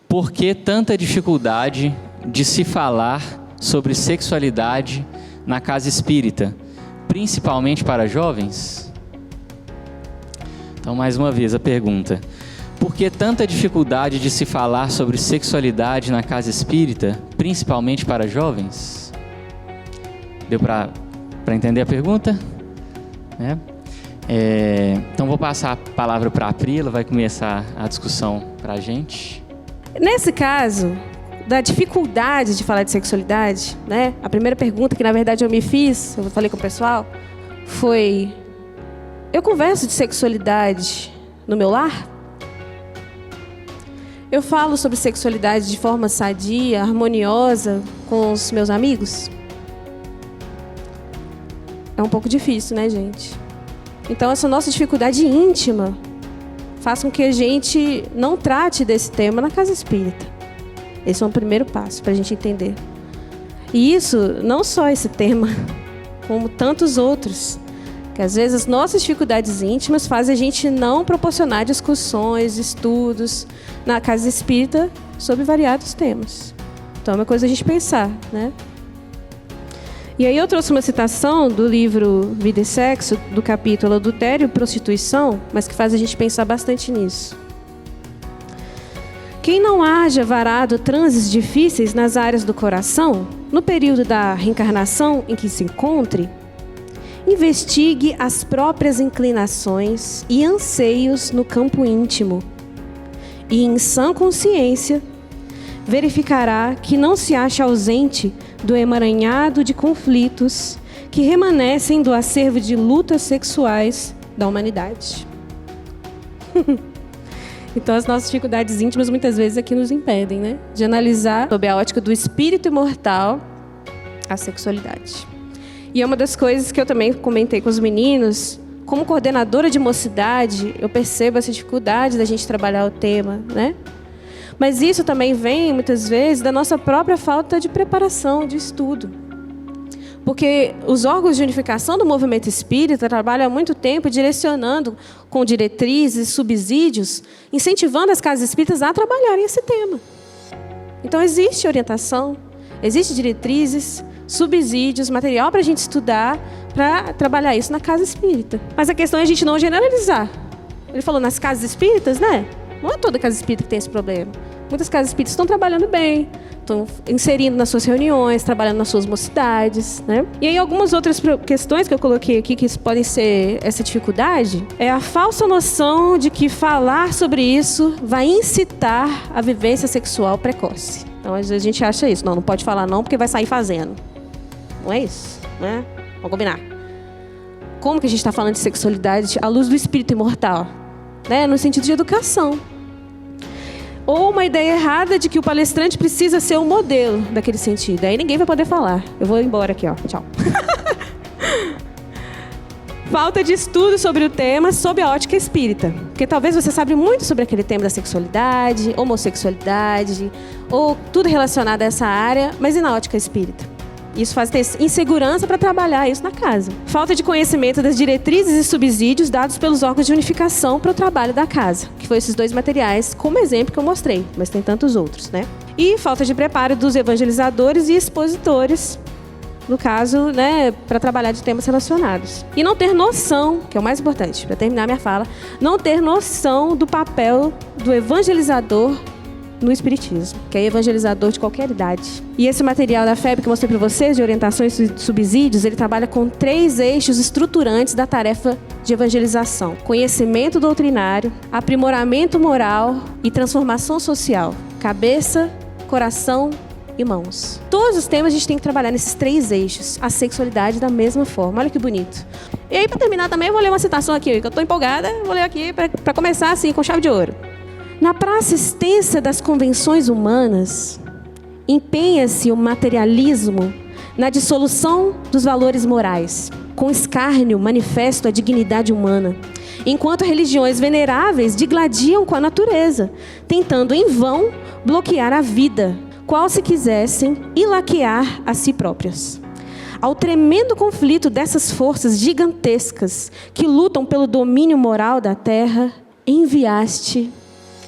Por que tanta dificuldade de se falar sobre sexualidade na casa espírita, principalmente para jovens? Então, mais uma vez a pergunta: por que tanta dificuldade de se falar sobre sexualidade na casa espírita, principalmente para jovens? Deu para entender a pergunta? Então vou passar a palavra para a Pri, ela vai começar a discussão para a gente. Nesse caso, da dificuldade de falar de sexualidade, né? A primeira pergunta que na verdade eu me fiz, eu falei com o pessoal, foi: eu converso de sexualidade no meu lar? Eu falo sobre sexualidade de forma sadia, harmoniosa com os meus amigos? É um pouco difícil, né, gente? Então, essa nossa dificuldade íntima faz com que a gente não trate desse tema na casa espírita. Esse é um primeiro passo para a gente entender. E isso, não só esse tema, como tantos outros, que às vezes as nossas dificuldades íntimas fazem a gente não proporcionar discussões, estudos na casa espírita sobre variados temas. Então é uma coisa a gente pensar, né? E aí eu trouxe uma citação do livro Vida e Sexo, do capítulo Adultério e Prostituição, mas que faz a gente pensar bastante nisso. Quem não haja varado transes difíceis nas áreas do coração, no período da reencarnação em que se encontre, investigue as próprias inclinações e anseios no campo íntimo e, em sã consciência, verificará que não se acha ausente do emaranhado de conflitos que remanescem do acervo de lutas sexuais da humanidade. Então, as nossas dificuldades íntimas muitas vezes aqui nos impedem, né, de analisar sob a ótica do espírito imortal a sexualidade. E é uma das coisas que eu também comentei com os meninos. Como coordenadora de mocidade, eu percebo essa dificuldade da gente trabalhar o tema, né? Mas isso também vem, muitas vezes, da nossa própria falta de preparação, de estudo. Porque os órgãos de unificação do movimento espírita trabalham há muito tempo direcionando com diretrizes, subsídios, incentivando as casas espíritas a trabalharem esse tema. Então, existe orientação, existe diretrizes, subsídios, material para a gente estudar, para trabalhar isso na casa espírita. Mas a questão é a gente não generalizar. Ele falou nas casas espíritas, né? Não é toda casa espírita que tem esse problema. Muitas casas espíritas estão trabalhando bem, estão inserindo nas suas reuniões, trabalhando nas suas mocidades, né? E aí algumas outras questões que eu coloquei aqui que podem ser essa dificuldade é a falsa noção de que falar sobre isso vai incitar a vivência sexual precoce. Então às vezes a gente acha isso, não pode falar não porque vai sair fazendo. Não é isso, né? Vamos combinar. Como que a gente está falando de sexualidade à luz do espírito imortal? Né? No sentido de educação. Ou uma ideia errada de que o palestrante precisa ser um modelo daquele sentido. Aí ninguém vai poder falar. Eu vou embora aqui, ó. Tchau. Falta de estudo sobre o tema, sob a ótica espírita. Porque talvez você saiba muito sobre aquele tema da sexualidade, homossexualidade, ou tudo relacionado a essa área, mas e na ótica espírita? Isso faz ter insegurança para trabalhar isso na casa. Falta de conhecimento das diretrizes e subsídios dados pelos órgãos de unificação para o trabalho da casa, que foi esses dois materiais como exemplo que eu mostrei, mas tem tantos outros, né? E falta de preparo dos evangelizadores e expositores, no caso, né, para trabalhar de temas relacionados. E não ter noção, que é o mais importante, para terminar minha fala, não ter noção do papel do evangelizador no espiritismo, que é evangelizador de qualquer idade. E esse material da FEB que eu mostrei para vocês, de orientações e subsídios, ele trabalha com 3 eixos estruturantes da tarefa de evangelização: conhecimento doutrinário, aprimoramento moral e transformação social. Cabeça, coração e mãos. Todos os temas a gente tem que trabalhar nesses 3 eixos. A sexualidade da mesma forma. Olha que bonito. E aí, para terminar também, eu vou ler uma citação aqui, que eu estou empolgada, vou ler aqui para começar assim, com chave de ouro. Na praça extensa das convenções humanas, empenha-se o materialismo na dissolução dos valores morais, com escárnio manifesto a dignidade humana, enquanto religiões veneráveis digladiam com a natureza, tentando em vão bloquear a vida, qual se quisessem ilaquear a si próprias. Ao tremendo conflito dessas forças gigantescas que lutam pelo domínio moral da terra, enviaste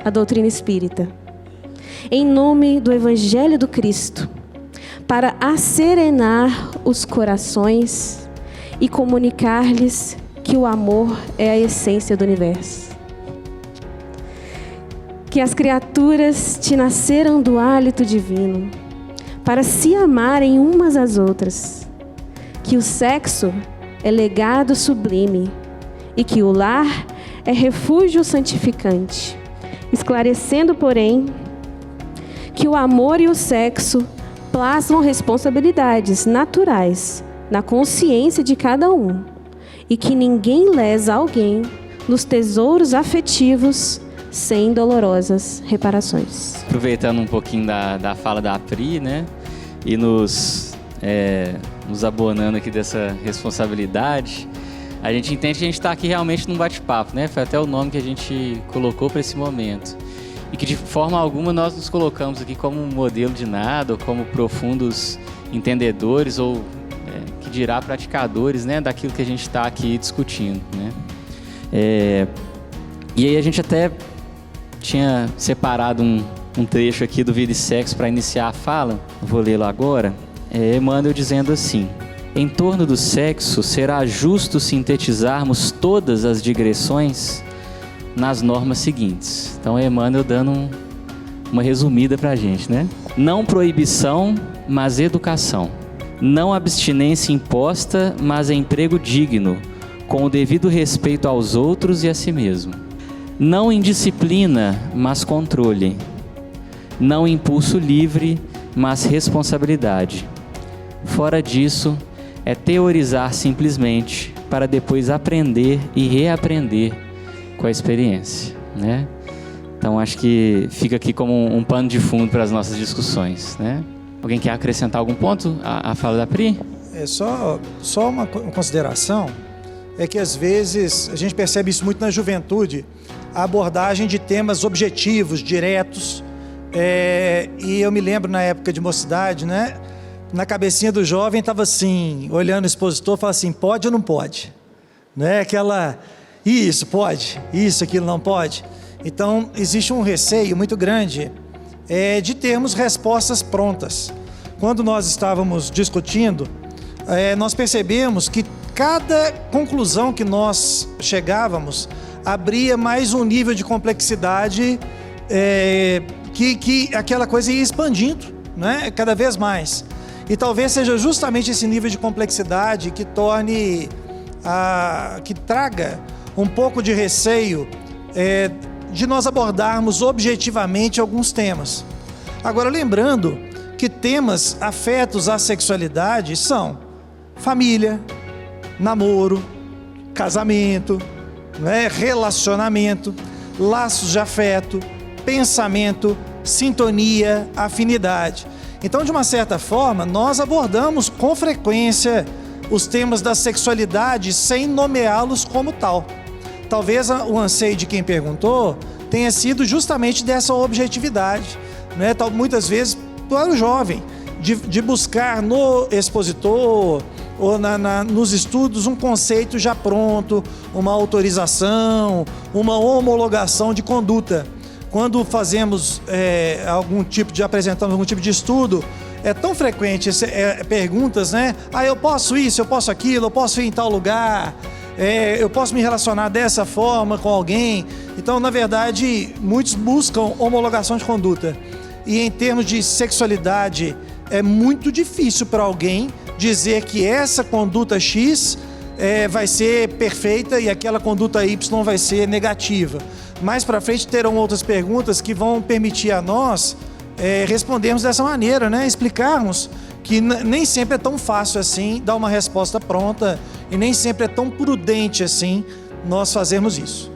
a doutrina espírita. em nome do Evangelho do Cristo, para acerenar os corações e comunicar-lhes que o amor é a essência do universo. Que as criaturas te nasceram do hálito divino, para se amarem umas às outras. Que o sexo é legado sublime e que o lar é refúgio santificante, esclarecendo, porém, que o amor e o sexo plasmam responsabilidades naturais na consciência de cada um e que ninguém lesa alguém nos tesouros afetivos sem dolorosas reparações. Aproveitando um pouquinho da fala da Pri, né? E nos abonando aqui dessa responsabilidade, a gente entende que a gente está aqui realmente num bate-papo, né? Foi até o nome que a gente colocou para esse momento. E que de forma alguma nós nos colocamos aqui como um modelo de nada, ou como profundos entendedores, ou que dirá praticadores, né? Daquilo que a gente está aqui discutindo, né? E aí a gente até tinha separado um trecho aqui do Vida e Sexo para iniciar a fala, vou lê-lo agora. Emmanuel dizendo assim: em torno do sexo, será justo sintetizarmos todas as digressões nas normas seguintes. Então, Emmanuel dando uma resumida para a gente, né? Não proibição, mas educação. Não abstinência imposta, mas emprego digno, com o devido respeito aos outros e a si mesmo. Não indisciplina, mas controle. Não impulso livre, mas responsabilidade. Fora disso, é teorizar simplesmente para depois aprender e reaprender com a experiência, né? Então acho que fica aqui como um pano de fundo para as nossas discussões, né? Alguém quer acrescentar algum ponto à fala da Pri? Só uma consideração, é que às vezes a gente percebe isso muito na juventude, a abordagem de temas objetivos, diretos, e eu me lembro na época de mocidade, né? Na cabecinha do jovem estava assim, olhando o expositor, falava assim, pode ou não pode? Né? Aquela, isso pode, isso, aquilo não pode. Então existe um receio muito grande de termos respostas prontas. Quando nós estávamos discutindo, nós percebemos que cada conclusão que nós chegávamos abria mais um nível de complexidade, que aquela coisa ia expandindo, né? Cada vez mais. E talvez seja justamente esse nível de complexidade que torne, que traga um pouco de receio de nós abordarmos objetivamente alguns temas. Agora, lembrando que temas afetos à sexualidade são família, namoro, casamento, né, relacionamento, laços de afeto, pensamento, sintonia, afinidade. Então, de uma certa forma, nós abordamos com frequência os temas da sexualidade sem nomeá-los como tal. Talvez o anseio de quem perguntou tenha sido justamente dessa objetividade, né? Muitas vezes para o jovem, de buscar no expositor ou nos estudos um conceito já pronto, uma autorização, uma homologação de conduta. Quando fazemos apresentamos algum tipo de estudo, é tão frequente perguntas, né? Eu posso isso, eu posso aquilo, eu posso ir em tal lugar, eu posso me relacionar dessa forma com alguém. Então, na verdade, muitos buscam homologação de conduta. E em termos de sexualidade, é muito difícil para alguém dizer que essa conduta X vai ser perfeita e aquela conduta Y vai ser negativa. Mais para frente terão outras perguntas que vão permitir a nós respondermos dessa maneira, né? Explicarmos que nem sempre é tão fácil assim dar uma resposta pronta e nem sempre é tão prudente assim nós fazermos isso.